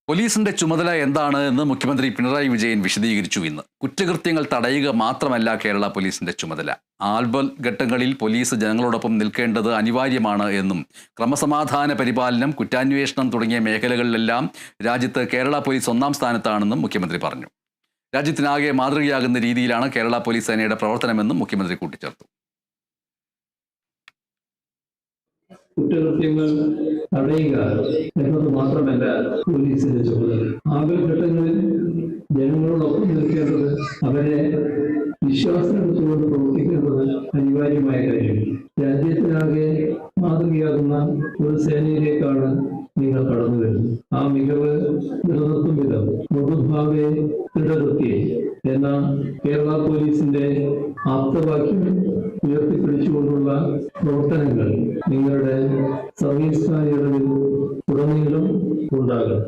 പോലീസിന്റെ ചുമതല എന്താണ് എന്ന് മുഖ്യമന്ത്രി പിണറായി വിജയൻ വിശദീകരിച്ചു. ഇന്ന് കുറ്റകൃത്യങ്ങൾ തടയുക മാത്രമല്ല കേരള പോലീസിന്റെ ചുമതല, ആപത്ഘട്ടങ്ങളിൽ പോലീസ് ജനങ്ങളോടൊപ്പം നിൽക്കേണ്ടത് അനിവാര്യമാണ് എന്നും ക്രമസമാധാന പരിപാലനം, കുറ്റാന്വേഷണം തുടങ്ങിയ മേഖലകളിലെല്ലാം രാജ്യത്ത് കേരള പോലീസ് ഒന്നാം സ്ഥാനത്താണെന്നും മുഖ്യമന്ത്രി പറഞ്ഞു. രാജ്യത്തിനാകെ മാതൃകയാകുന്ന രീതിയിലാണ് കേരള പോലീസ് സേനയുടെ പ്രവർത്തനമെന്നും മുഖ്യമന്ത്രി കൂട്ടിച്ചേർത്തു. കുറ്റകൃത്യങ്ങൾ തടയുക എന്നത് മാത്രമല്ല പോലീസിന്റെ ചുമതല. ആപത്ഘട്ടങ്ങളിൽ ജനങ്ങളോടൊപ്പം നിൽക്കേണ്ടത്, അവരെ വിശ്വാസമെടുത്തുകൊണ്ട് പ്രവർത്തിക്കേണ്ടത് അനിവാര്യമായ കാര്യം. രാജ്യത്തിനാകെ മാതൃകയാകുന്ന ഒരു സേനയിലേക്കാണ് നിങ്ങൾ കടന്നു വരുന്നത്. ആ മികവ് നിലനിർത്തും വിധം മൃദുഭാവേ ദൃഢകൃത്യേ എന്ന കേരള പോലീസിന്റെ ആപ്തവാക്യം ഉയർത്തിപ്പിടിച്ചുകൊണ്ടുള്ള പ്രവർത്തനങ്ങൾ നിങ്ങളുടെ സർവീസ് കാലയളവിൽ ഉടനീളം ഉണ്ടാകും.